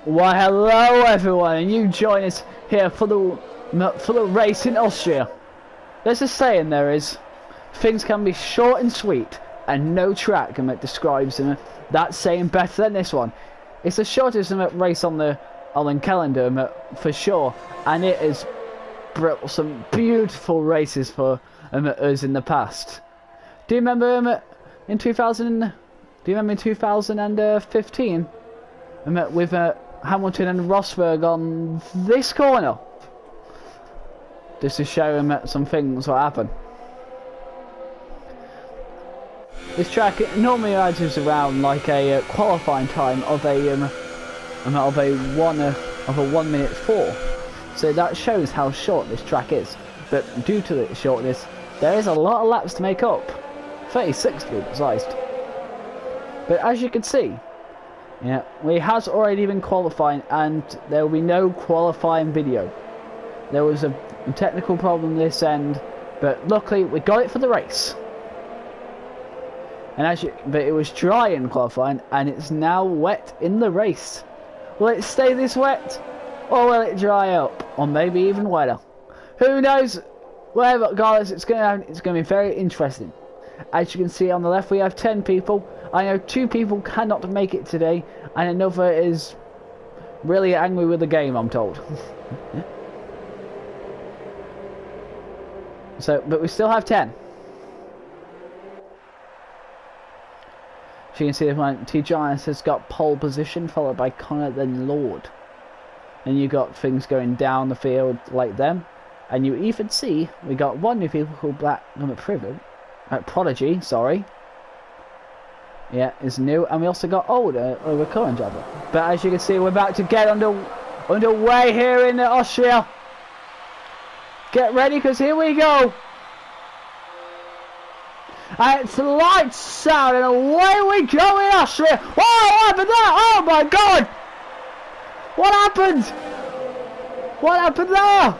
Why, hello everyone, and you join us here for the race in Austria. There's a saying there is, things can be short and sweet, and no track describes that saying better than this one. It's the shortest race on the calendar for sure, and it has brought some beautiful races for us in the past. Do you remember in 2015 with Hamilton and Rosberg on this corner? Just to show him some things what happened. This track normally averages around like a qualifying time of a 1:04, so that shows how short this track is. But due to its shortness, there is a lot of laps to make up, 36 to be precise. But as you can see, yeah, we has already been qualifying, and there will be no qualifying video. There was a technical problem this end, but luckily we got it for the race. And but it was dry in qualifying, and it's now wet in the race. Will it stay this wet, or will it dry up, or maybe even wetter? Who knows? Whatever, regardless, it's going to be very interesting. As you can see on the left, we have 10 people. I know 2 people cannot make it today, and another is really angry with the game, I'm told. But we still have 10. So you can see T. Giants has got pole position, followed by Connor, then Lord. And you got things going down the field like them. And you even see we got one new people called Black Prodigy, sorry. Yeah, is new, and we also got older over current driver. But as you can see, we're about to get underway here in Austria. Get ready, because here we go. And it's lights out, and away we go in Austria. Whoa, what happened there? Oh my God! What happened? What happened there?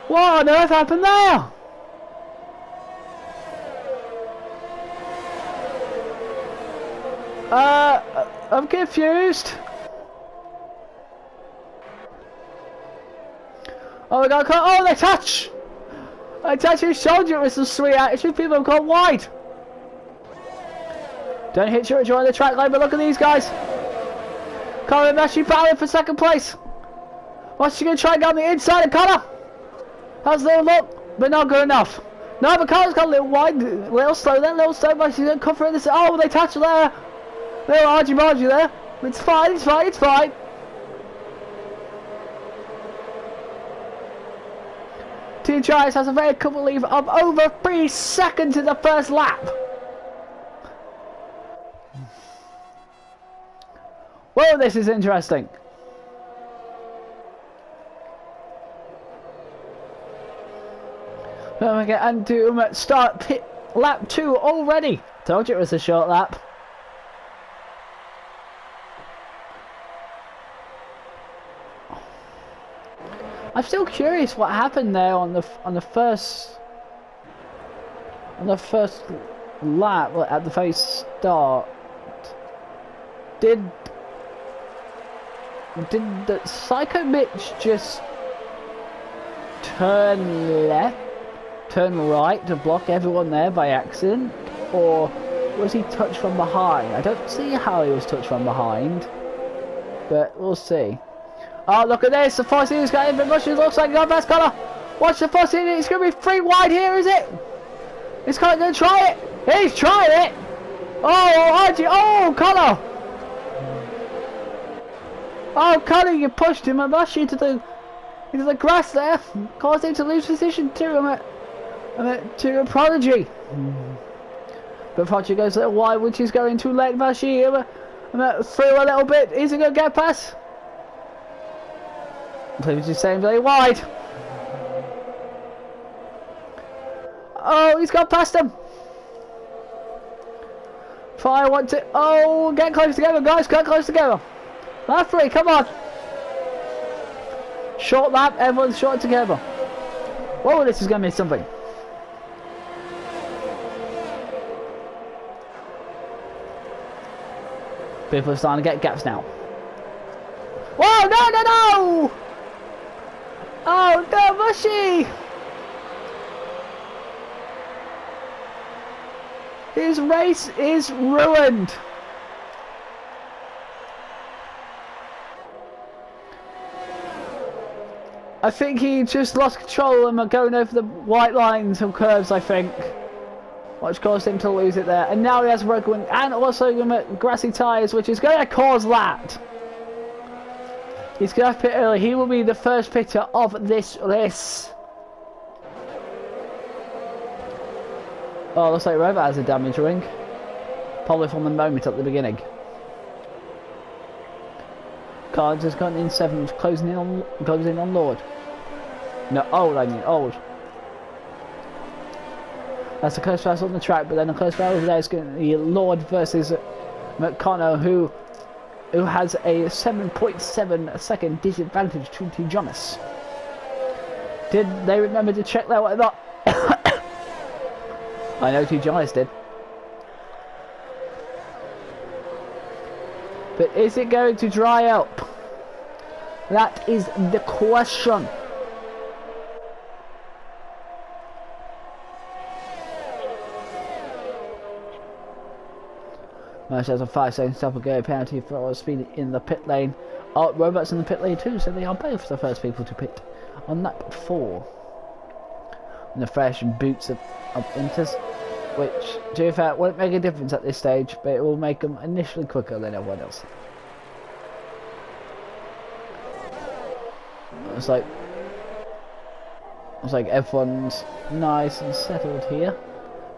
What on earth happened there? I'm confused. Oh, we got caught. Oh, they touch! I actually showed you it was some sweet attitude. People have gone wide. Don't hit you during the track line, but look at these guys. Connor actually battling for second place. What's she going to try and get on the inside of Connor? How's the look? But not good enough. No, but Connor's got a little wide, little slow, but she's going to come through this. Oh, they touch there. Little argy-bargy there. It's fine, it's fine, it's fine. Team Giants has a very comfortable lead of over 3 seconds in the first lap. Whoa, this is interesting. And to start pit lap 2 already. Told you it was a short lap. I'm still curious what happened there on the first lap at the very start. Did the Psycho Mitch just turn right to block everyone there by accident, or was he touched from behind? I don't see how he was touched from behind, but we'll see. Oh, look at this, the Fosse is got in, but it looks like he got best Connor. Watch the Fosse, it's going to be 3 wide here, is it? Is Connor going to try it? He's trying it! Oh, Connor! Oh, Connor, you pushed him and rushed into the grass there, caused him to lose position to a Prodigy. But Prodigy goes a little wide, which is going too late. Vashi through a little bit. Is he going to get past? Please just saying very wide. Oh, he's got past him. Fire want to. Oh, get close together, guys. Get close together. Lap 3, come on. Short lap, everyone's short together. Whoa, this is going to be something. People are starting to get gaps now. Whoa, no, no, no! Oh, no, Mushy! His race is ruined. I think he just lost control and going over the white lines and curves, I think. Which caused him to lose it there. And now he has broken wing and also grassy tyres, which is going to cause that. He's going to pit early. He will be the first pitter of this race. Oh, looks like Rover has a damage ring. Probably from the moment at the beginning. Cards has gone in 7th, closing in on Lord. No, Old, I mean, Old. That's a close battle on the track, but then a close battle there is going to be Lord versus McConnell, who has a 7.7 second disadvantage to T. Jonas. Did they remember to check that? What I thought? I know T. Jonas did. But is it going to dry up? That is the question. Merch has a 5 second stop and go penalty for speed in the pit lane. Oh, Robots in the pit lane too, so they are both the first people to pit on lap 4. And the fresh boots of Inters, which, to be fair, won't make a difference at this stage, but it will make them initially quicker than everyone else. It's like everyone's nice and settled here.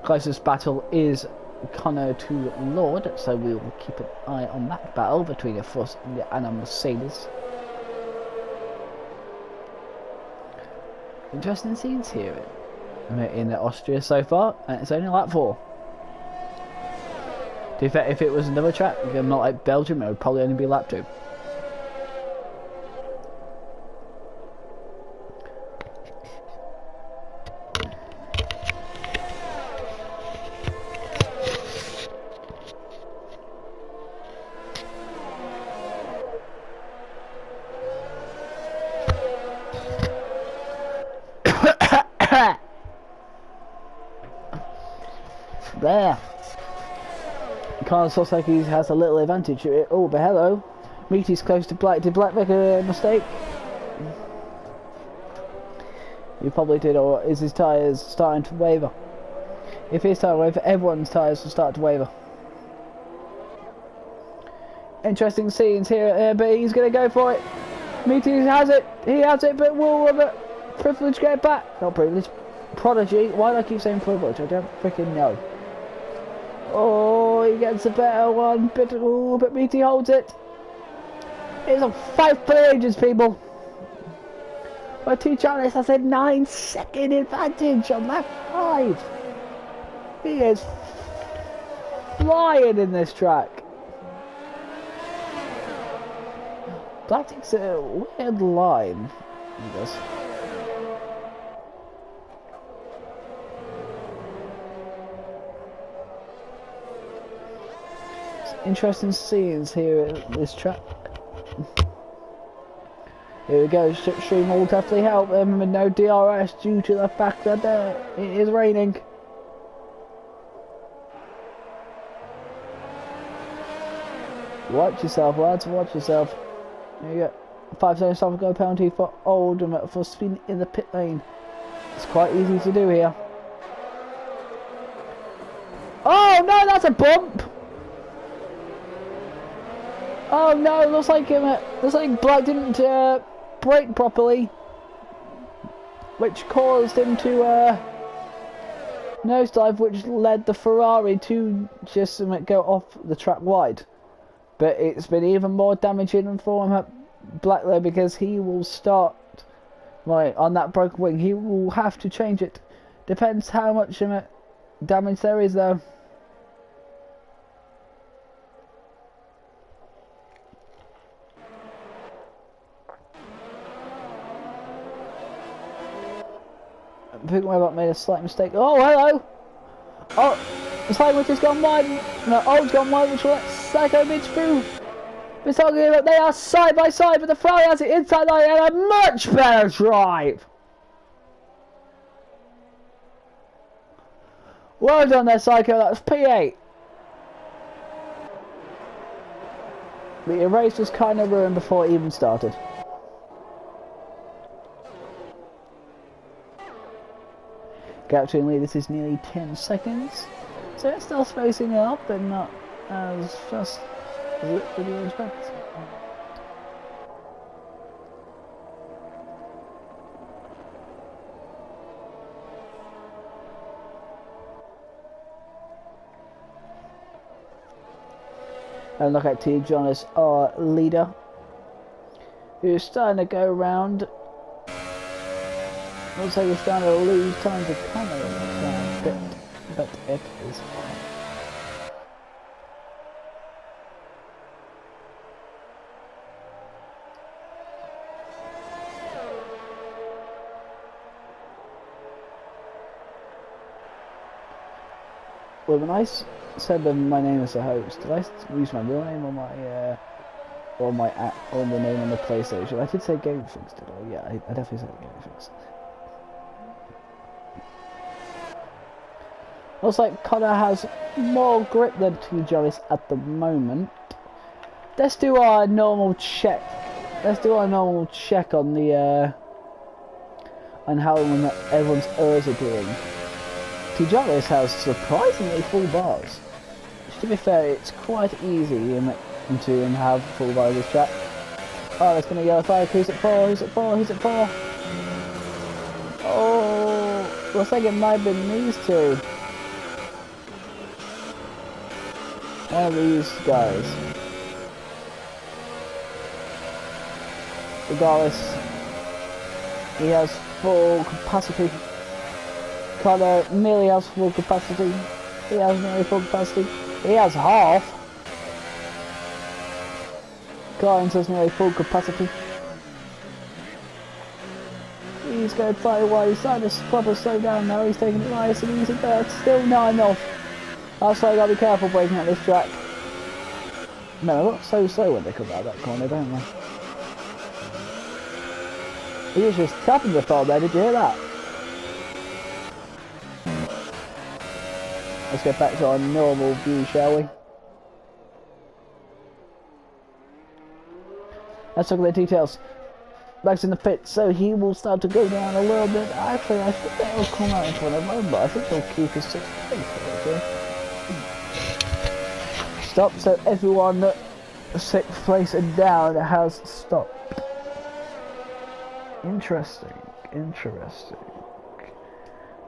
Closest battle is Connor to Lord, so we will keep an eye on that battle between a Fuss and a Mercedes. Interesting scenes here in Austria so far, and it's only lap 4. To be fair, if it was another track, not like Belgium, it would probably only be lap 2. There. Carlos looks like he has a little advantage. Oh, but hello. Meaty's close to Black. Did Black make a mistake? He probably did, or is his tyres starting to waver? If his tyre waver, everyone's tyres will start to waver. Interesting scenes here, but he's going to go for it. Meaty has it. He has it, but will the Privilege get back? Not Privilege. Prodigy. Why do I keep saying Privilege? I don't freaking know. Oh, he gets a better one, but Meaty holds it. It's a fight for ages, people. But T. Jonas has a 9 second advantage on lap 5. He is flying in this track. Black takes a weird line. He does. Interesting scenes here at this track. Here we go, Slipstream will definitely help them with no DRS due to the fact that it is raining. Watch yourself, lads, watch yourself. There you go. 5 seconds stop and go penalty for Oldham for speed in the pit lane. It's quite easy to do here. Oh no, that's a bump! Oh no, looks like Black didn't brake properly, which caused him to nosedive, which led the Ferrari to just go off the track wide. But it's been even more damaging for him at Black though, because he will start right on that broken wing. He will have to change it. Depends how much damage there is though. I think Webber made a slight mistake. Oh, hello! Oh, It's like which has gone wide. No, Old's gone wide, which will let Psycho Midge through. We're talking about they are side by side, but the Ferrari has it inside line and a much better drive. Well done there, Psycho. That was P8. The race was kind of ruined before it even started. Gap between lead, this is nearly 10 seconds. So it's still spacing up, but not as fast as it would you expect. And look at T. Jonas, our leader, who's starting to go around. Looks like he's starting to lose time to Connor in this round, but it is fine. Well, when I said that my name as a host, did I use my real name or the name on the PlayStation? I did say Game Fix, did I? Yeah, I definitely said Game Fix. Looks like Connor has more grip than T. Jonas at the moment. Let's do our normal check. Let's do our normal check on the on how everyone's errors are doing. T. Jonas has surprisingly full bars. To be fair, it's quite easy to have full bars this track. Oh, it's gonna go fire. Who's at 4? Who's at 4? Who's at 4? Oh, looks like it might have been these two. One of these guys. Regardless, he has full capacity. Connor nearly has full capacity. He has nearly full capacity. He has half. Clarence has nearly full capacity. He's going slightly wide. He's starting to proper slow down now. He's taking it nice and easy, but it's still not enough. That's why I gotta be careful braking at this track. No, they look so slow when they come out of that corner, don't they? He was just tapping the phone there, did you hear that? Let's get back to our normal view, shall we? Let's look at the details. Max in the pit, so he will start to go down a little bit. Actually, I think that will come out in front of him, but I think they'll keep his 6th place. Okay? Stop, so everyone 6th place and down has stopped. Interesting, interesting.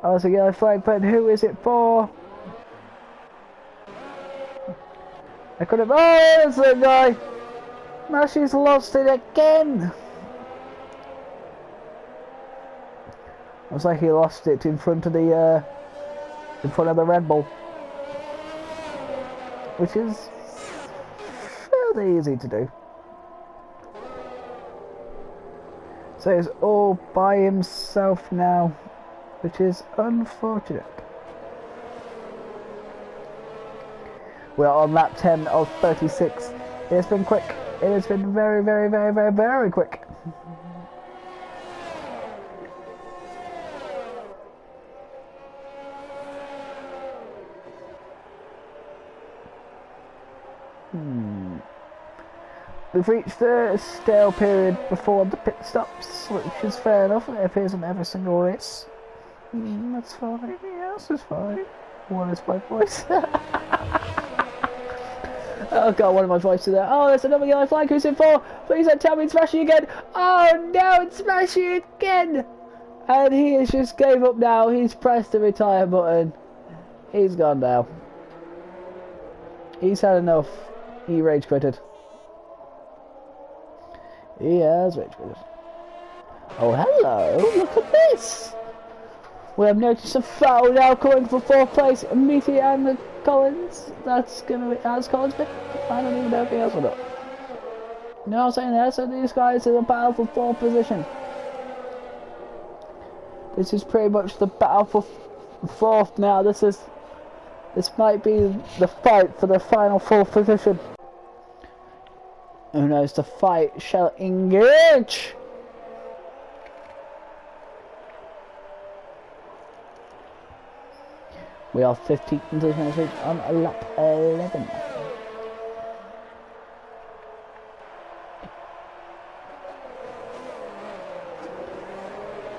Oh, it's a yellow flag, but who is it for? I could have. Oh, there's the guy! Now she's lost it again! Looks like he lost it in front of the Red Bull. Which is fairly easy to do. So he's all by himself now, which is unfortunate. We're on lap 10 of 36. It has been quick. It has been very, very, very, very, very quick. We've reached the stale period before the pit stops, which is fair enough. It appears in every single race. That's fine. Everything else is fine. One is my voice. Oh god, one of my voices there. Oh, there's another yellow flag. Who's in for? Please don't tell me it's smashing again. Oh no, it's smashing again. And he has just gave up now. He's pressed the retire button. He's gone now. He's had enough. He rage quitted. He has rage quitted. Oh hello, look at this. We have noticed a foul now coming for 4th place. Meaty and Collins. That's gonna be as Collins been. I don't even know if he has or not. No, I'm saying that. So these guys are in a battle for 4th position. This is pretty much the battle for 4th now. This is This might be the fight for the final 4th position. Who knows, the fight shall engage! We are 15 minutes on lap 11.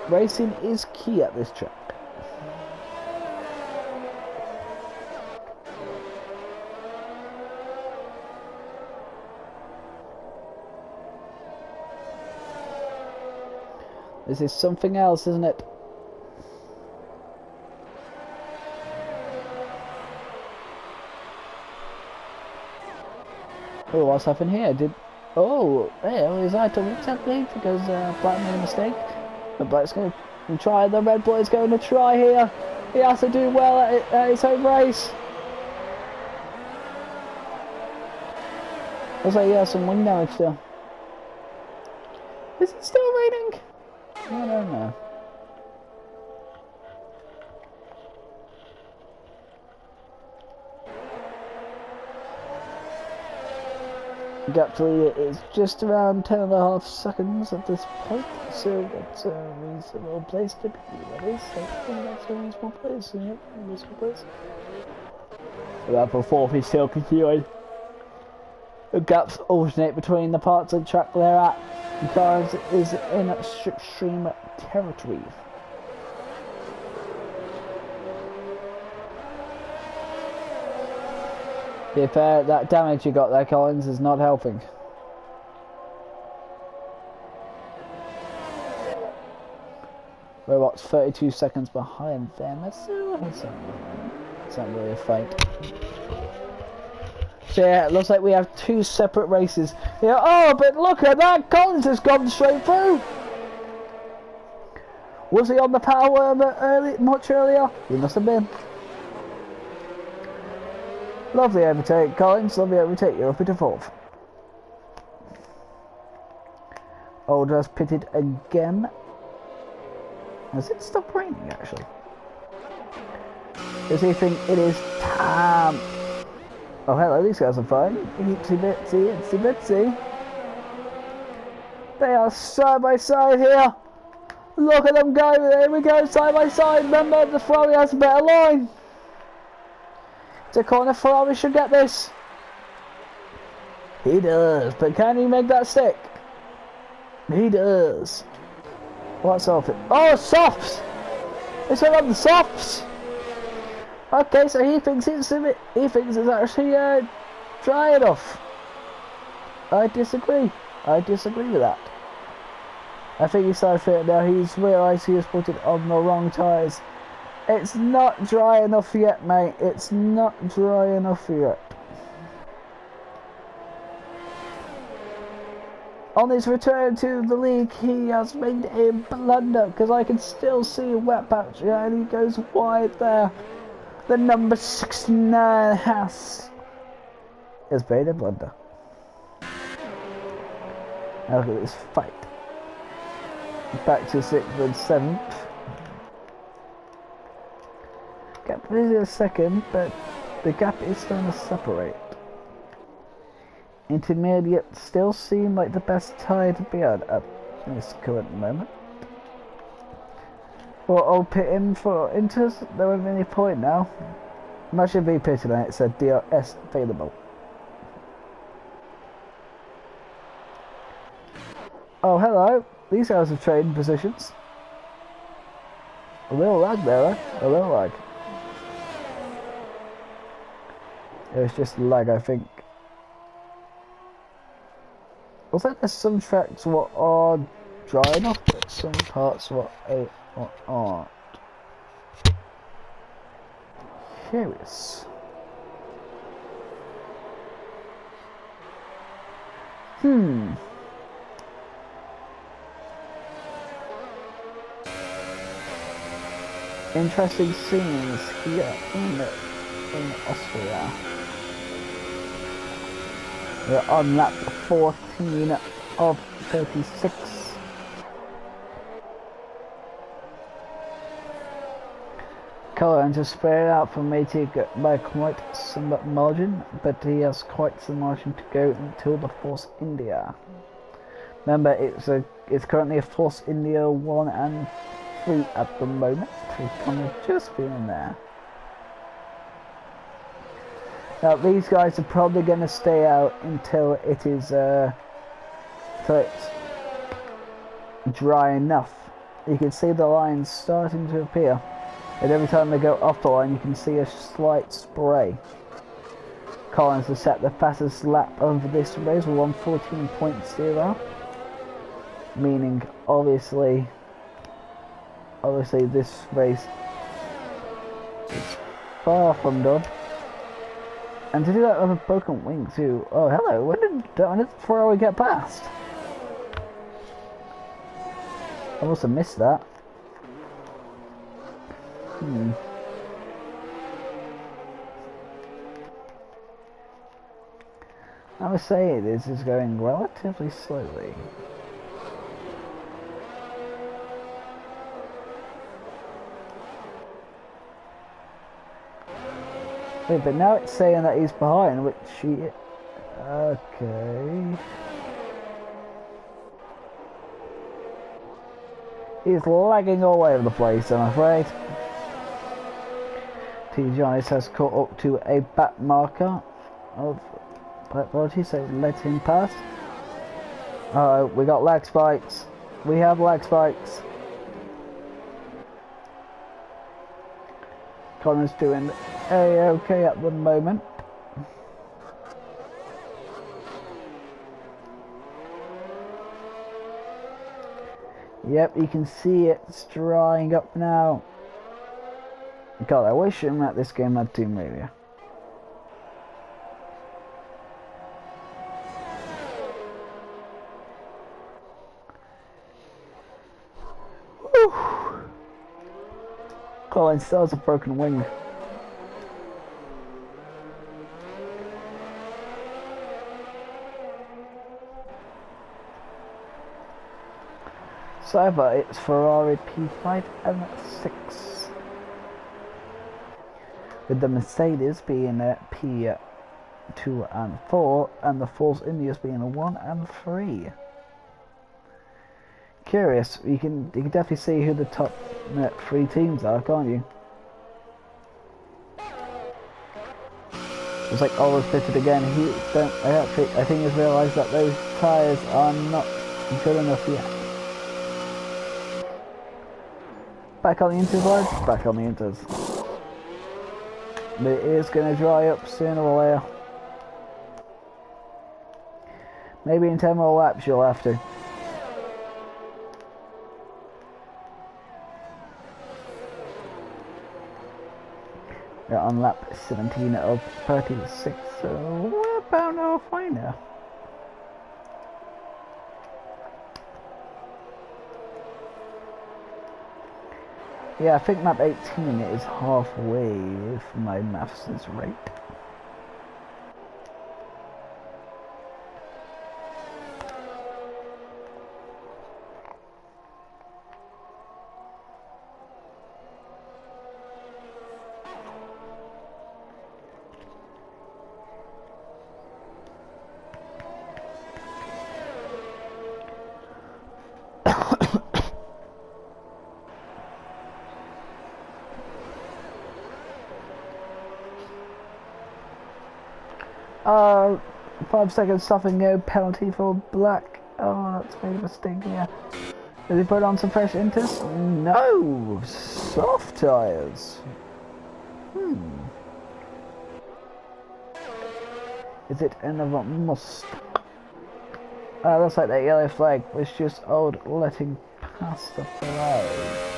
Racing is key at this track. This is something else, isn't it? Oh, what's happened here? Oh, yeah, is that exactly? Because Black made a mistake. But Black's going to try. The Red Bull is going to try here. He has to do well at his home race. Looks like he has some wing damage still. Is it still raining? I don't know. Gap to lead is just around 10.5 seconds at this point, so that's a reasonable place to be. That is, I think that's a reasonable place. Yep, reasonable place. That for 4th is still continuing. The gaps alternate between the parts of the track they're at. The car is in extreme territory. If that damage you got there, Collins, is not helping. We're what's 32 seconds behind them. It's not really a fight. So yeah, it looks like we have 2 separate races. Yeah, oh, but look at that! Collins has gone straight through! Was he on the power much earlier? He must have been. Lovely overtake, Collins. Lovely overtake. You're up into 4th. Older's pitted again. Has it stopped raining, actually? Does he think it is time? Oh, hello, these guys are fine. Itsy bitsy, itsy bitsy. They are side by side here. Look at them go. There we go, side by side. Remember, the Ferrari has a better line. The corner, Ferrari should get this. He does, but can he make that stick? He does. What's off it? Oh, softs! It's all on the softs. Okay, so he thinks it's actually dry enough. I disagree. I disagree with that. I think he's so fit now. He's realised he has put it on the wrong tyres. It's not dry enough yet, mate. It's not dry enough yet. On his return to the league, he has made a blunder, because I can still see a wet patch, and he goes wide there. The number 69 has made a blunder. Now look at this fight. Back to 6th and 7th. Gap is a second, but the gap is starting to separate. Intermediate still seem like the best tie to be at this current moment. Well, I'll pit in for Inters. There won't be any point now. Imagine be pitted on it said DRS available. Oh, hello. These guys are trading positions. A little lag there, eh? A little lag. It was just lag, I think. I think there's some tracks what are dry enough, but some parts what aren't. Curious. Interesting scenes here in Austria. We're on lap 14 of 36. Collins has spread out for me to get by quite some margin, but he has quite some margin to go until the Force India. Remember, it's currently a Force India 1 and 3 at the moment. He's kind of just been there. Now these guys are probably going to stay out until it is till it's dry enough. You can see the lines starting to appear, and every time they go off the line you can see a slight spray. Collins has set the fastest lap of this race with 1:14.0, meaning obviously this race is far from done. And to do that with a broken wing too. Oh hello, when did Ferrari get past? I must have missed that. I would say this is going relatively slowly. Wait, but now it's saying that he's behind, which he... Okay... He's lagging all over the place, I'm afraid. T. Johnny's has caught up to a back marker of Blackbody, so let him pass. We got lag spikes. We have lag spikes. Connor's doing A-okay at the moment. Yep, you can see it's drying up now. God, I wish that this game had Team Radio. Whew. Colin still has a broken wing. So far it's Ferrari P5 and 6, with the Mercedes being at P2 and 4, and the Force Indias being a 1 and 3. Curious, you can definitely see who the top 3 teams are, can't you? It's like always fitted again. I think he's realised that those tyres are not good enough yet. Back on the inters, lads. Back on the inters. But it is going to dry up sooner or later. Maybe in 10 more laps you'll have to. We're on lap 17 of 36, so we're about halfway now. Yeah, I think map 18 is halfway if my maths is right. Uh, 5 seconds stopping go penalty for black. Oh, that's made a mistake here. Did he put on some fresh inters? No! Soft tyres. Is it another must? Looks like that yellow flag was just old letting pass the Ferrari.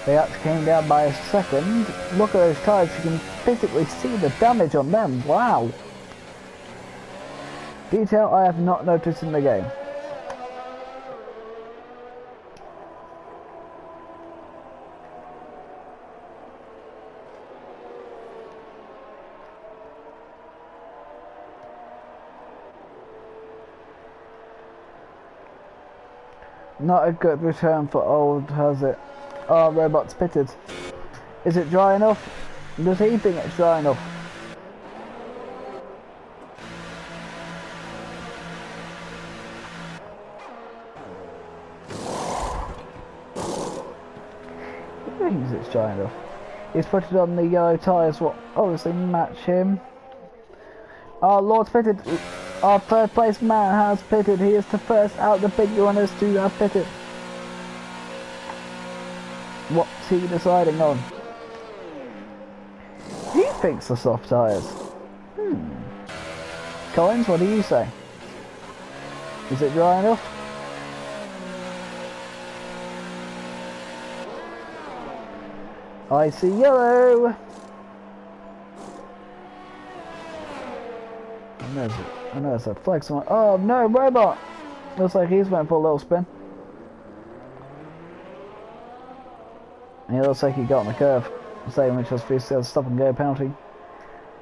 They actually came down by a second. Look at those tyres, you can physically see the damage on them. Wow! Detail I have not noticed in the game. Not a good return for old, has it? Oh, robot's pitted. Is it dry enough? Does he think it's dry enough? He thinks it's dry enough. He's put it on the yellow tyres, what obviously match him. Our Lord's pitted. Our third place man has pitted. He is the first out the big runners to have pitted. What's he deciding on? He thinks the soft tyres. Collins, what do you say? Is it dry enough? I see yellow. I know it's a flag somewhere. Oh no, robot! Looks like he's went for a little spin. And it looks like he got on the curve. Saying which was still stop and go penalty.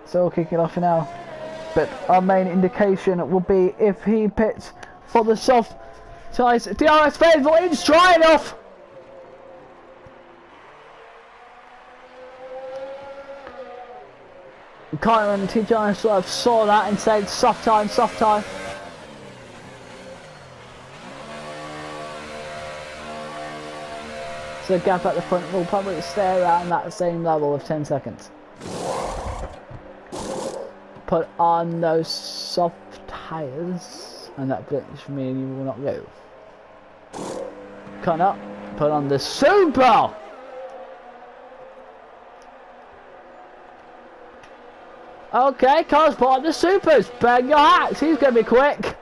Still kicking off now. But our main indication will be if he pits for the soft tyres. DRS faithful, it's dry enough! Connor and TJ sort of saw that and said soft time, soft time. So the gap at the front will probably stay around that same level of 10 seconds. Put on those soft tyres and that glitch for me and you will not go. Connor, put on the super! Okay, Connor's put on the supers. Bang your hats, he's going to be quick.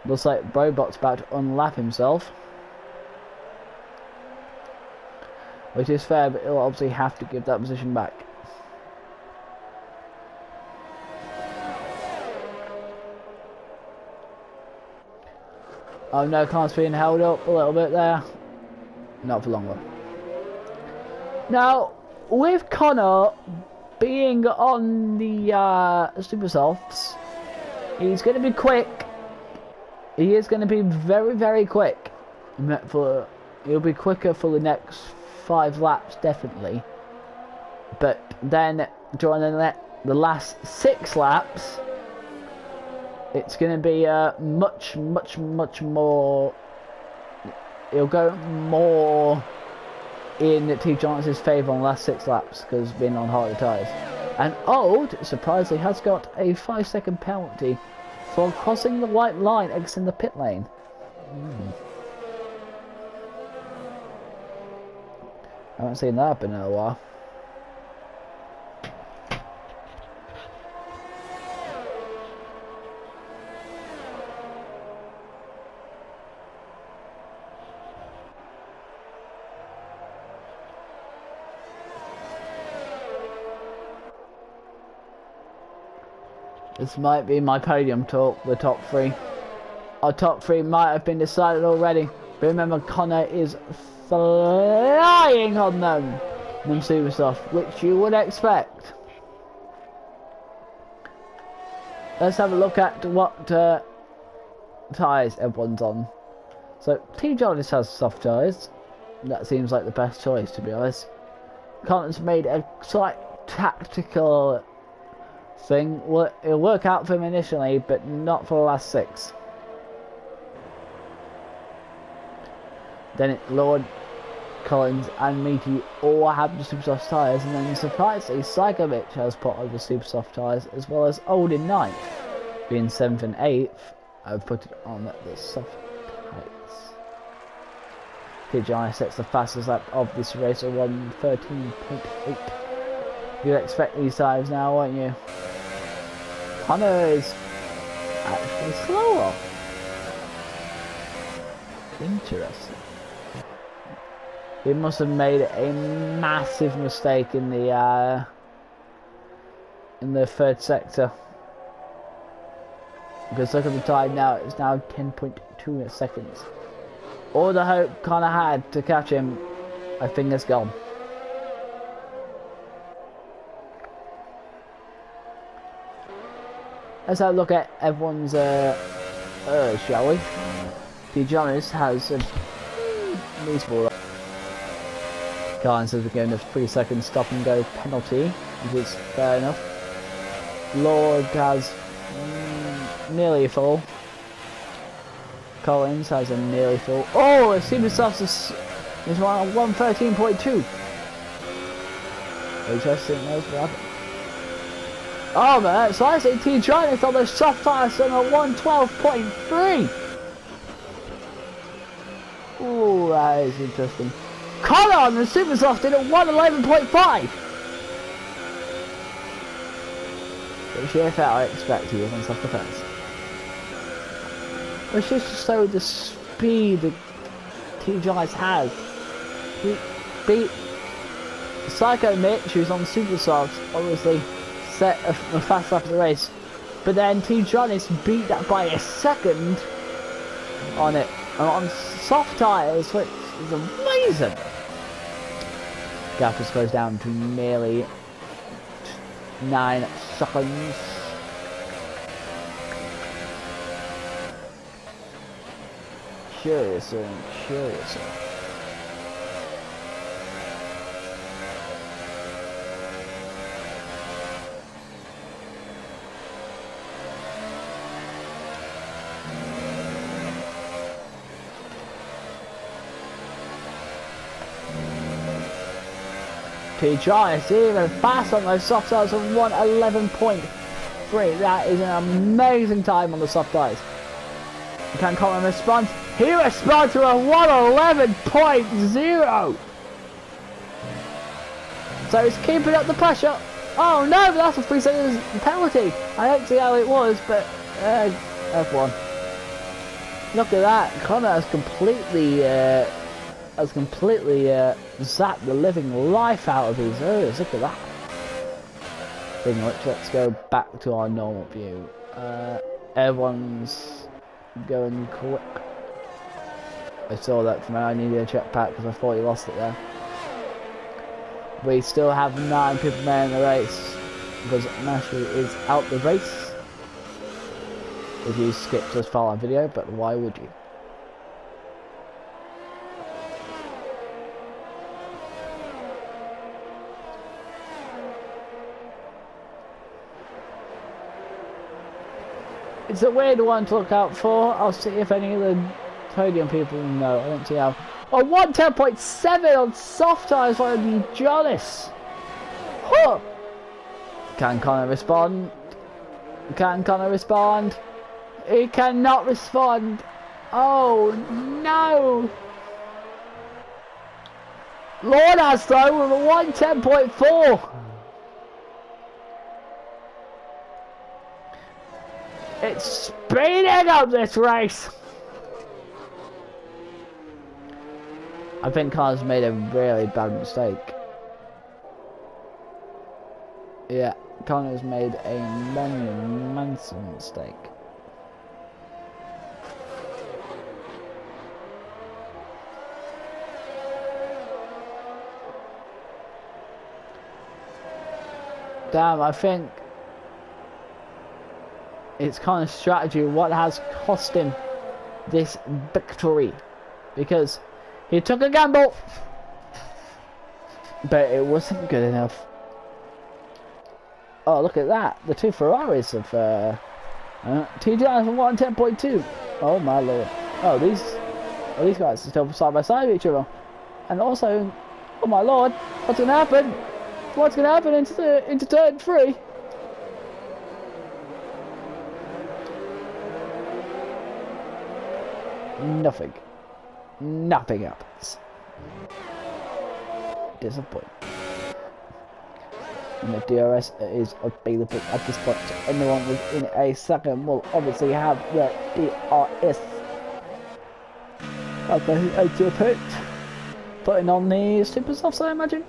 Looks like Robot's about to unlap himself. Which is fair, but he'll obviously have to give that position back. Oh no, Connor's being held up a little bit there. Not for long though. Now, with Connor being on the Super Softs, he's going to be quick. He is going to be very, very quick. He'll be quicker for the next 5 laps, definitely. But then, during the last 6 laps, it's going to be much, much, much more... He'll go more in T. Johnson's favour on the last 6 laps, because being on harder tyres. And Old, surprisingly, has got a 5-second penalty for crossing the white line exiting the pit lane. I haven't seen that happen in a while. This might be my podium talk, the top 3. Our top 3 might have been decided already. But remember, Connor is flying on them Super Soft, which you would expect. Let's have a look at what tyres everyone's on. So, T. Jonas has soft tyres. That seems like the best choice, to be honest. Connor's made a slight tactical thing. Well, it'll work out for him initially, but not for the last 6. Then Lord, Collins and Meaty all have the super soft tyres, and then surprisingly Psychovic has put on the super soft tyres, as well as Old in 9th, being 7th and 8th. I've put it on the soft tyres. TGI sets the fastest lap of this race at 1:13.8. You'd expect these times now, won't you? Connor is actually slower. Interesting. He must have made a massive mistake in the 3rd sector. Because look at the time now, it's now 10.2 seconds. All the hope Connor had to catch him, I think is gone. Let's have a look at everyone's shall we? DeJonis has a reasonable. Carlin says we're going to 3-second stop and go penalty, which is fair enough. Lord has nearly full. Collins has a nearly full. Oh, it seems Soft is on 113.2. Interesting, knows what happened. Oh man, so I say TeamJonis on the soft tires on a 112.3. Oh, that is interesting. Connor on the super soft in at 111.5. Which if I expect he was on soft defense. Which is to show the speed that TeamJonis has. He beat Psycho Mitch, who's on super soft, obviously set a fast lap of the race, but then TeamJonis beat that by a second on it, on soft tyres, which is amazing. Gap has closed down to nearly 9 seconds. Curious. TeamJonis even fast on those soft tyres of 111.3. That is an amazing time on the soft tyres. Can Colin respond? He responds to a 111.0. So he's keeping up the pressure. Oh no, but that's a 3 seconds penalty. I don't see how it was, but F1. Look at that. Connor has completely zapped the living life out of these areas. Look at that. Speaking of which, let's go back to our normal view. Everyone's going quick. I saw that from I needed a jetpack because I thought he lost it there. We still have 9 people in the race because Nashville is out the race. If you skipped this far on video, but why would you? It's a weird one to look out for. I'll see if any of the podium people know. I don't see how. Oh, 110.7 on soft tyres for TeamJonis. Huh. Can Connor respond? Can Connor respond? He cannot respond. Oh no. Lord has though with a 110.4. It's speeding up this race. I think Connor's made a really bad mistake. Yeah, Connor's made a monumental mistake. Damn, I think it's Connor's strategy what has cost him this victory, because he took a gamble but it wasn't good enough. Oh, look at that, the 2 Ferraris of TJ from 110.2. Oh my lord. Oh, these guys are still side by side with each other. And also, oh my lord, what's gonna happen? What's gonna happen into turn 3? Nothing happens. Disappointing. And the DRS is available at this point. So anyone within a second will obviously have the DRS. Okay, into pit. Putting on the super softs, I imagine.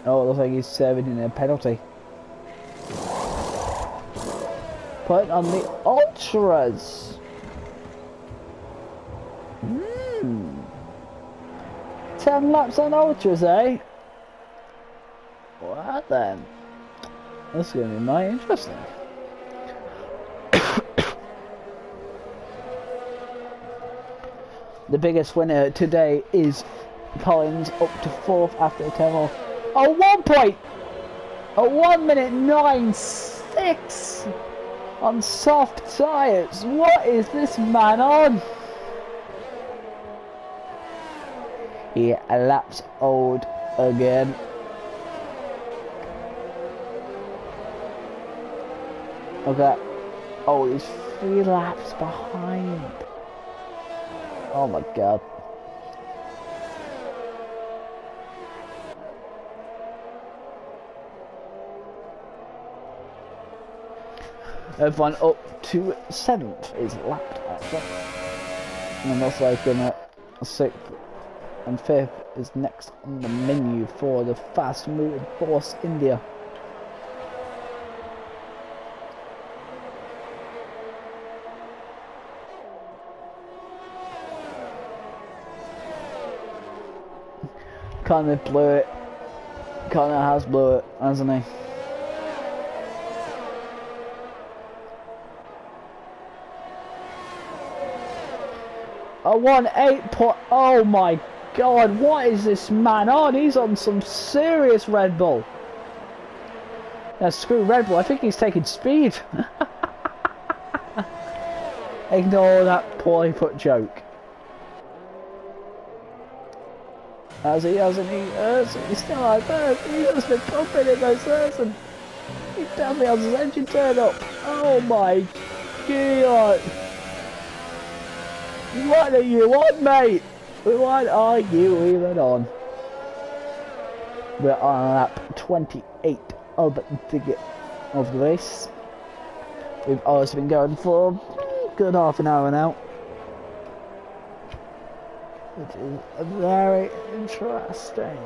Oh, it looks like he's serving in a penalty. Putting on the ultras. 10 laps on ultras, eh? What then? That's going to be mighty interesting. The biggest winner today is Collins, up to 4th after a turmoil. Oh, 1 point! A 1 minute 9.6 on soft tyres. What is this man on? He laps old again. Okay. Oh, he's 3 laps behind. Oh my god. Everyone up to 7th is lapped after. And that's like in a 6th and 5th is next on the menu for the Fast Moving Force India. Connor blew it. Connor has blew it, hasn't he? I won 8 point. Oh my god, what is this man on? He's on some serious Red Bull. Now screw Red Bull, I think he's taking speed. Ignore that poorly put joke. Has he? He's still like that. He's just been pumping in those turns and he definitely has his engine turned up. Oh my god. What are you on, mate? What are you even on? We're on lap 28 of the race. We've also been going for a good half an hour now. Which is very interesting.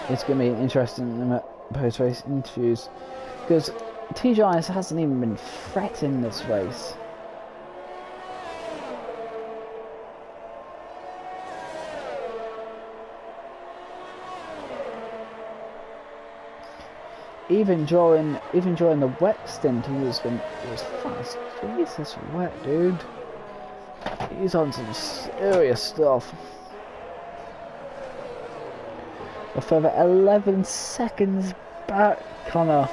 It's going to be interesting post-race interviews because TGIS hasn't even been threatening this race. Even during the wet stint, he was fast. Jesus, wet dude. He's on some serious stuff. A further 11 seconds back, Connor.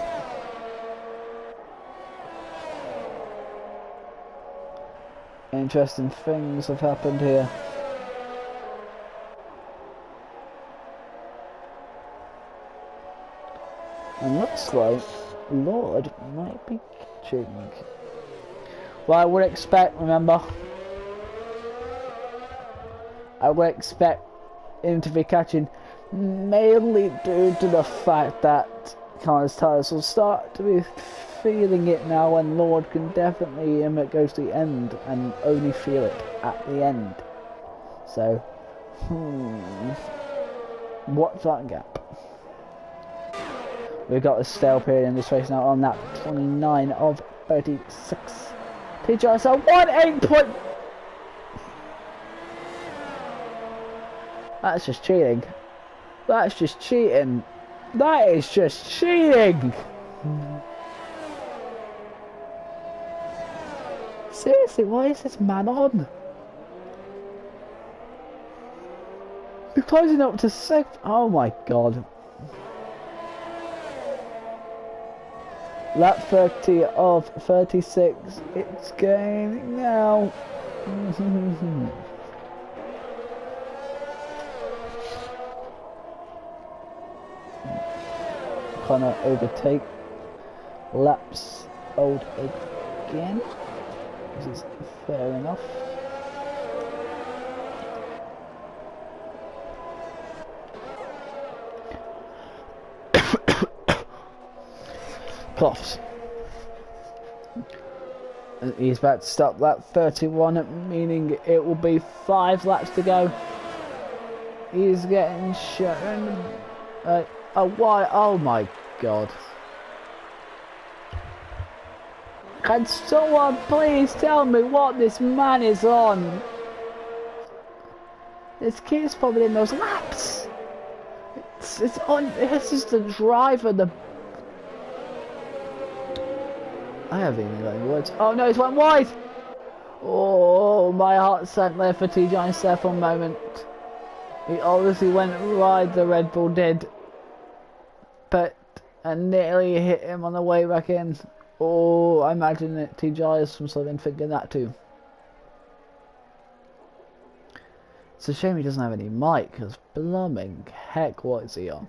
Interesting things have happened here. And looks like Lord might be catching. Well, I would expect, remember, I would expect him to be catching, mainly due to the fact that Connor's tyres will start to be feeling it now, and Lord can definitely go to the end and only feel it at the end. So, watch that gap. We've got a stale period in this race now on lap 29 of 36. TGSL 1-8 point. That's just cheating. That's just cheating. That is just cheating. Seriously, what is this man on? We're closing up to 6th. Oh my god. Lap 30 of 36. It's going now. Connor overtake. Laps old again. This is fair enough. Coughs. He's about to stop lap 31, meaning it will be 5 laps to go. He's getting shown. Why? Oh my god. Can someone please tell me what this man is on? This kid's probably in those laps. It's on. This is the driver. I haven't even got any words. Oh no, it's went wide! Oh, my heart sank there for T-Giants there for a moment. He obviously went wide, the Red Bull did. But I nearly hit him on the way back in. Oh, I imagine that T-Giants from something thinking that too. It's a shame he doesn't have any mic, because blooming heck, what is he on?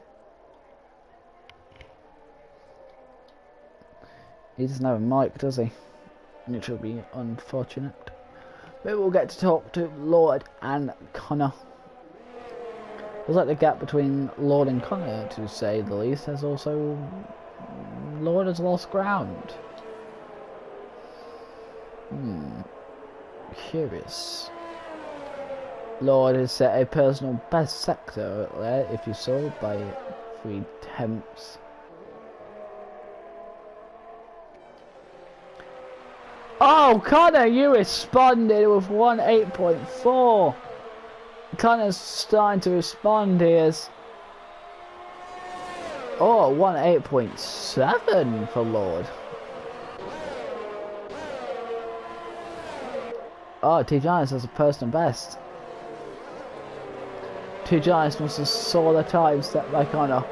He doesn't have a mic, does he? Which will be unfortunate. But we'll get to talk to Lord and Connor. There's like the gap between Lord and Connor, to say the least. There's also Lord has lost ground. Curious. Lord has set a personal best sector there, if you saw, by 3/10. Oh, Connor, you responded with 1.8.4. Connor's starting to respond here. Oh, 1.8.7 for Lord. Oh, T-Giants has a personal best. T-Giants must have saw the time set by Connor.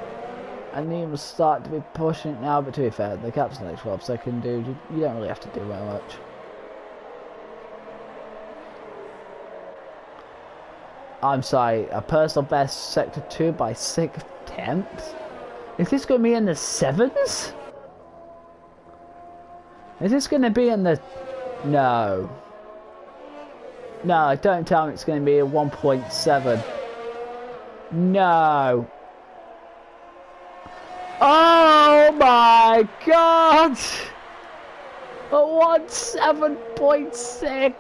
And he must start to be pushing it now, but to be fair, the cap's only 12 second, dude. You don't really have to do very much. I'm sorry, a personal best sector 2 by 6/10? Is this going to be in the 7s? Is this going to be in the... No. No, don't tell me it's going to be a 1.7. No. Oh my god! A 1.7.6!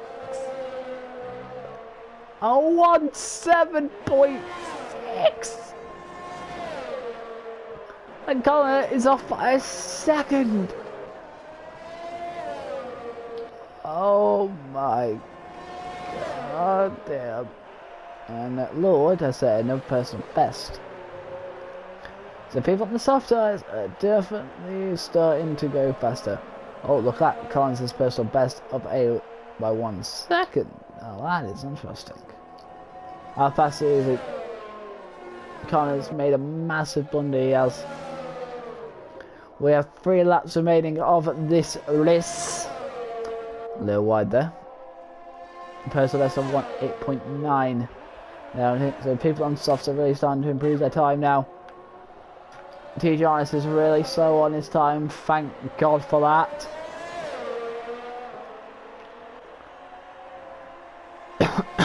A 1.7.6! And Connor is off by a second! Oh my god damn. And Lord has set another personal best. So people on the soft tires are definitely starting to go faster. Oh, look at that. Collins' personal best up by 1 second. Oh, that is interesting. How fast is it? Collins made a massive blunder. He has. We have 3 laps remaining of this race. A little wide there. Personal best of 1.8.9. Now, so people on softs are really starting to improve their time now. T-Giants is really slow on his time, thank God for that.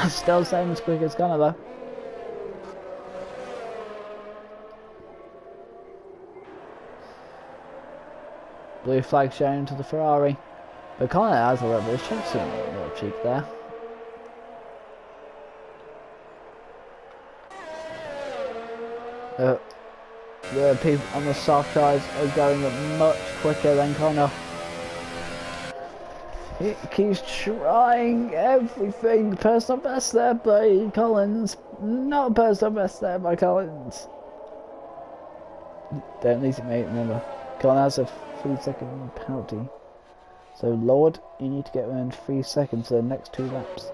Still same as quick as Connor though. Blue flag shown to the Ferrari. But Connor has a little bit of cheek, little cheek there. The people on the soft tires are going much quicker than Connor. He keeps trying everything. Personal best there by Collins. Not personal best there by Collins. Don't lose it, mate. Remember, Connor has a 3-second penalty. So Lord, you need to get within 3 seconds for the next 2 laps.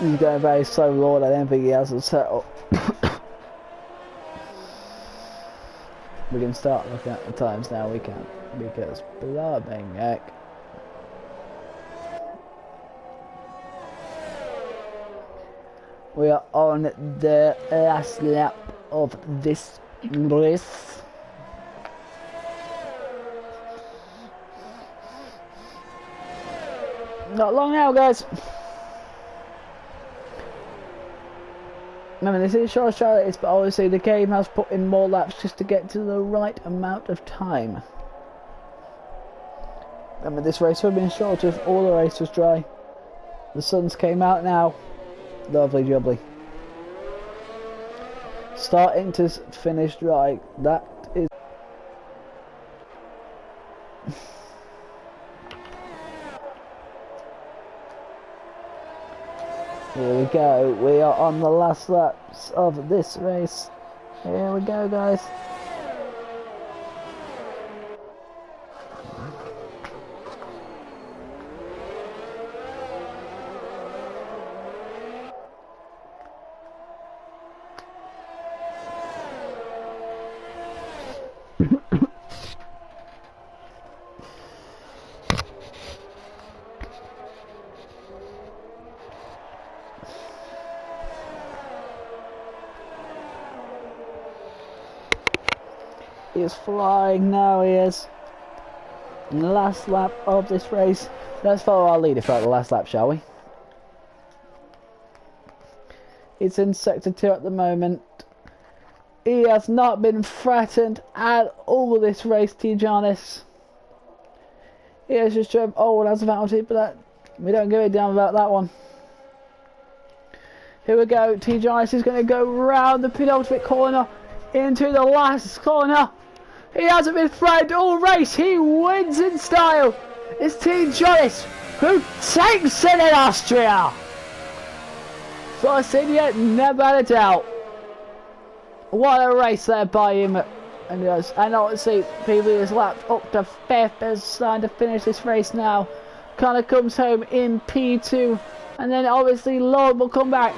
He's going very slow, Lord. I don't think he has a setup. We can start looking at the times now, we can. Because blooming heck. We are on the last lap of this race. Not long now, guys. Remember, this is short Charlotte, but obviously the game has put in more laps just to get to the right amount of time. Remember, this race would have been short if all the race was dry. The suns came out now. Lovely jubbly. starting to finish right. That is. Here we go. We are on the last laps of this race. Here we go, guys. He is flying now, he is. In the last lap of this race. Let's follow our leader throughout the last lap, shall we? It's in sector 2 at the moment. He has not been threatened at all this race, Tijanis. He has just driven old as about it, but that, we don't give a damn about that one. Here we go, Tijanis is going to go round the penultimate corner into the last corner. He hasn't been threatened all race. He wins in style. It's Tijanis who takes it in Austria. First in yet, never had a doubt. What a race there by him. And obviously, PV has lapped up to 5th. Is starting to finish this race now. Connor comes home in P2. And then obviously Lord will come back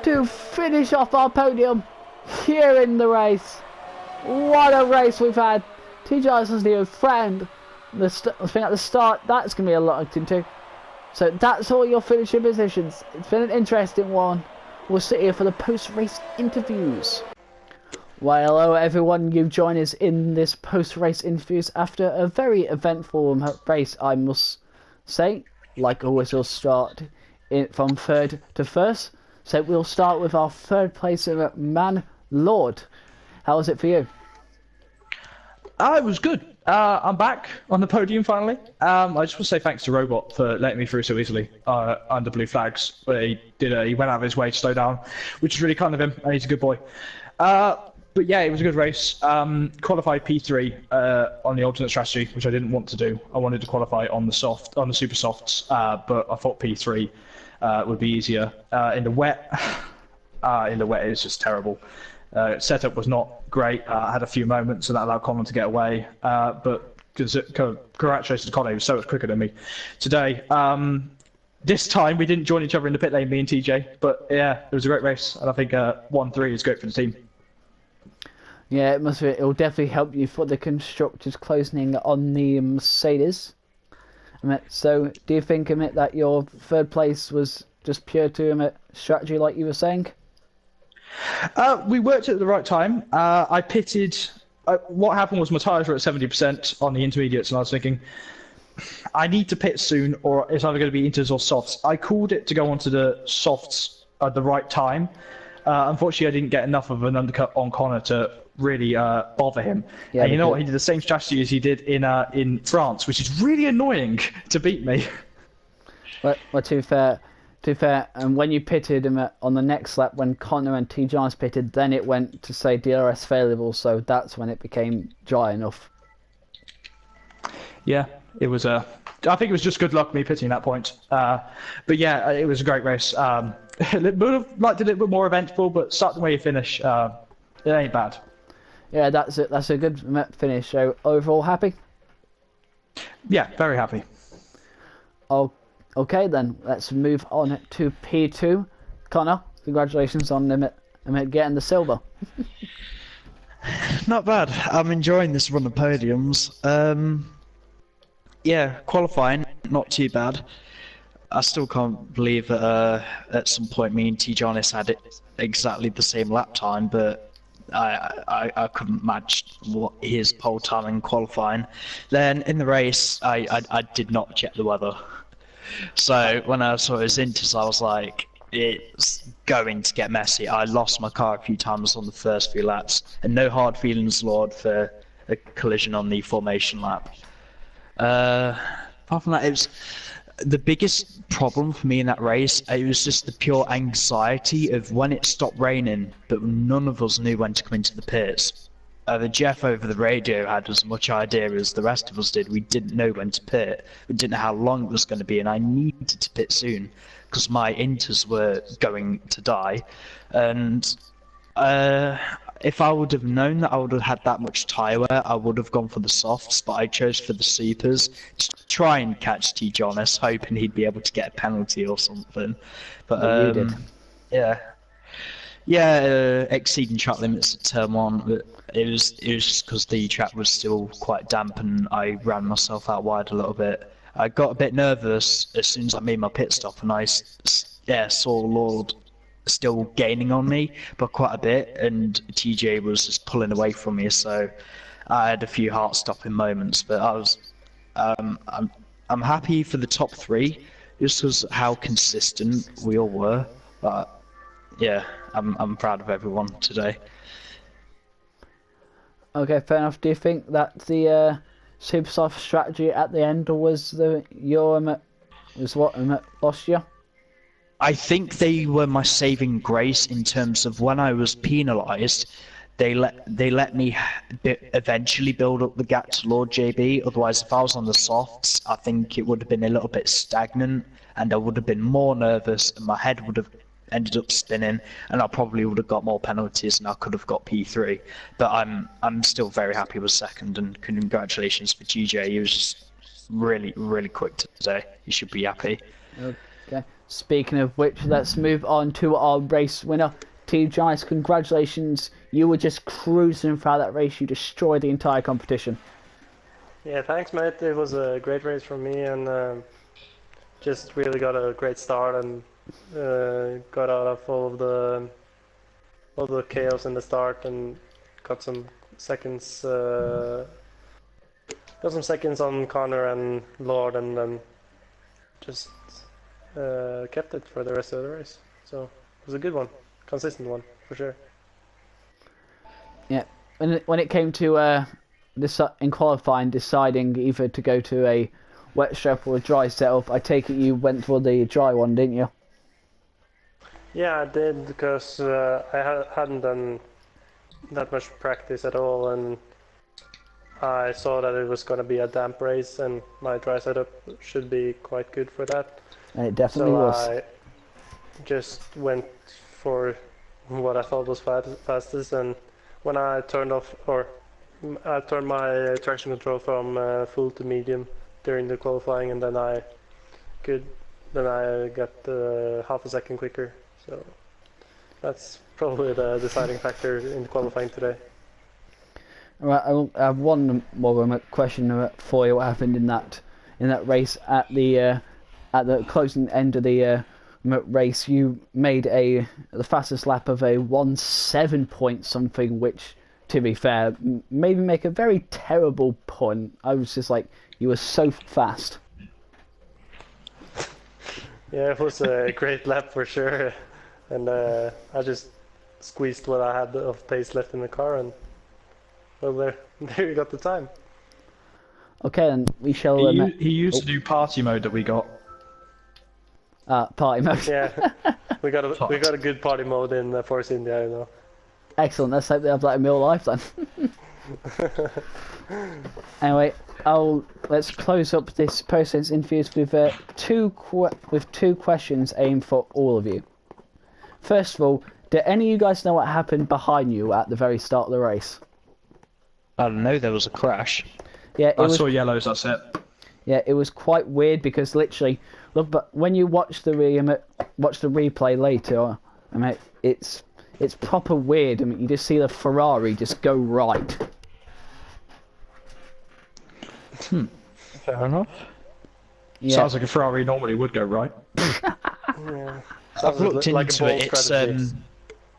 to finish off our podium here in the race. What a race we've had. TJ is the friend. I think at the start that's going to be a lot into. So that's all your finishing positions. It's been an interesting one. We'll sit here for the post-race interviews. Well, hello everyone, you've joined us in this post-race interviews after a very eventful race, I must say. Like always, we'll start from 3rd to 1st. So we'll start with our 3rd place man, Lord. How was it for you? It was good. I'm back on the podium finally. I just want to say thanks to Robot for letting me through so easily under blue flags. But he went out of his way to slow down, which is really kind of him, and he's a good boy. But yeah, it was a good race. Qualified P3 on the alternate strategy, which I didn't want to do. I wanted to qualify on the super softs, but I thought P3 would be easier. In the wet, it's just terrible. Setup was not great. I had a few moments, and that allowed Colin to get away. But congratulations to Colin, he was so much quicker than me today. This time we didn't join each other in the pit lane, me and TJ. But yeah, it was a great race, and I think 1-3 is great for the team. Yeah, it must be. It will definitely help you for the constructors closing on the Mercedes. So, do you think, that your 3rd place was just pure to strategy, like you were saying? We worked at the right time. I pitted. What happened was my tyres were at 70% on the intermediates, and I was thinking, I need to pit soon, or it's either going to be inters or softs. I called it to go onto the softs at the right time. Unfortunately, I didn't get enough of an undercut on Connor to really bother him. Yeah, and you know what? He did the same strategy as he did in France, which is really annoying to beat me. Well, too fair. And when you pitted him on the next lap, when Connor and T. Giles pitted, then it went to say DRS failable, so that's when it became dry enough. Yeah, it was I think it was just good luck me pitting that point. But yeah, it was a great race. Would have liked it a little bit more eventful, but starting where you finish, it ain't bad. Yeah, that's it. That's a good finish. So overall, happy? Yeah, very happy. Oh, okay then. Let's move on to P2. Connor, congratulations on getting the silver. Not bad. I'm enjoying this run of podiums. Yeah, qualifying, not too bad. I still can't believe that at some point me and T. Jonas had exactly the same lap time, but I couldn't match his pole time in qualifying. Then in the race, I did not check the weather. So when I saw his inters, I was like, it's going to get messy. I lost my car a few times on the first few laps, and no hard feelings, Lord, for a collision on the formation lap. Apart from that, the biggest problem for me in that race, it was just the pure anxiety of when it stopped raining, but none of us knew when to come into the pits. The Jeff over the radio had as much idea as the rest of us did. We didn't know when to pit. We didn't know how long it was going to be, and I needed to pit soon because my inters were going to die. And if I would have known that I would have had that much tyre wear, I would have gone for the softs, but I chose for the supers to try and catch T. Jonas, hoping he'd be able to get a penalty or something. But you did. Yeah, exceeding track limits at turn 1, but it was just because the track was still quite damp and I ran myself out wide a little bit. I got a bit nervous as soon as I made my pit stop, and I saw Lord still gaining on me, but quite a bit, and TJ was just pulling away from me, so I had a few heart-stopping moments. But I was, I'm happy for the top 3, just because how consistent we all were. But yeah, I'm proud of everyone today. Okay, fair enough. Do you think that the super soft strategy at the end was what lost you? I think they were my saving grace in terms of when I was penalised, they let me eventually build up the gap to Lord JB. Otherwise, if I was on the softs, I think it would have been a little bit stagnant, and I would have been more nervous, and my head would have ended up spinning, and I probably would have got more penalties, and I could have got P3. But I'm still very happy with second, and congratulations for GJ. He was just really quick today. He should be happy. Okay. Speaking of which, let's move on to our race winner, T. Jonas. Congratulations. You were just cruising throughout that race. You destroyed the entire competition. Yeah, thanks, mate. It was a great race for me, and just really got a great start and got out of all the chaos in the start and got some seconds. Got some seconds on Connor and Lord, and then just kept it for the rest of the race. So it was a good one, consistent one for sure. Yeah, when it came to in qualifying, deciding either to go to a wet strap or a dry setup, I take it you went for the dry one, didn't you? Yeah, I did, because I hadn't done that much practice at all, and I saw that it was going to be a damp race, and my dry setup should be quite good for that. And it definitely was. So I just went for what I thought was fastest, and when I turned my traction control from full to medium during the qualifying, and then I got half a second quicker. So that's probably the deciding factor in qualifying today. Alright, I have one more question for you. What happened in that race at the closing end of the race? You made the fastest lap of a 1:07 point something, which, to be fair, made me make a very terrible pun. I was just like, you were so fast. Yeah, it was a great lap for sure, and I just squeezed what I had of pace left in the car, and well, there you got the time. Okay, then we shall. He used to do party mode that we got. Party mode. Yeah, we got a good party mode in Force India, you know. Excellent. Let's hope they have that in real life then. Anyway, let's close up this post-race interviews with two questions aimed for all of you. First of all, do any of you guys know what happened behind you at the very start of the race? I don't know, there was a crash. Yeah, I saw yellows, that's it. Yeah, it was quite weird because literally, look, but when you watch the replay later, I mean, it's proper weird. I mean, you just see the Ferrari just go right. Fair enough. Yeah. Sounds like a Ferrari normally would go right. Yeah. I've looked like into a bold it. strategy.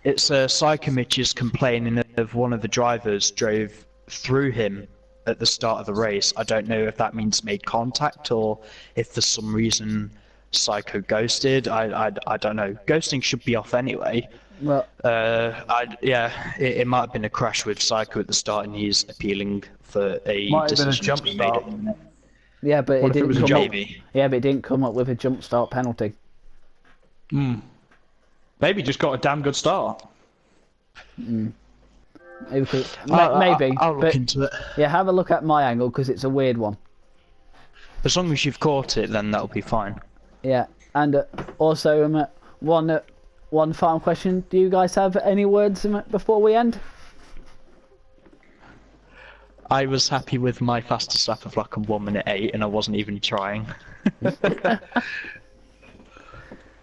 It's Psychomich is complaining of one of the drivers drove through him at the start of the race. I don't know if that means made contact or if for some reason Psycho ghosted. I don't know. Ghosting should be off anyway. Well, it might have been a crash with Psycho at the start, and he's appealing for a Might have been a decision jump to be start. made. Yeah, but What if it was a come jump? up. Maybe. Yeah, but it didn't come up with a jump start penalty. Maybe just got a damn good start. Maybe, I'll look but into it. yeah, have a look at my angle because it's a weird one. As long as you've caught it, then that'll be fine. Yeah, and also one final question: do you guys have any words before we end? I was happy with my fastest lap of like a 1:08, and I wasn't even trying.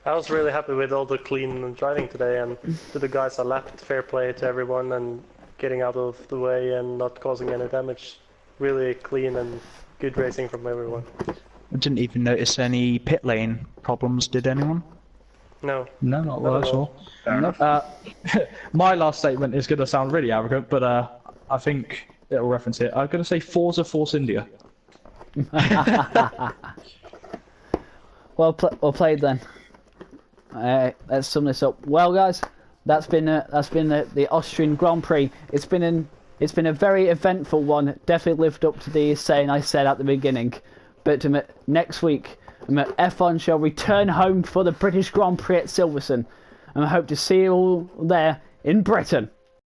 I was really happy with all the clean driving today, and to the guys I lapped, fair play to everyone, and getting out of the way and not causing any damage. Really clean and good racing from everyone. I didn't even notice any pit lane problems, did anyone? No. No, not what I saw. Enough. My last statement is going to sound really arrogant, but I think it'll reference it. I'm going to say Forza Force India. Well played then. Let's sum this up. Well, guys, that's been the Austrian Grand Prix. It's been a very eventful one. Definitely lived up to the saying I said at the beginning. But next week, F1 shall return home for the British Grand Prix at Silverstone, and I hope to see you all there in Britain.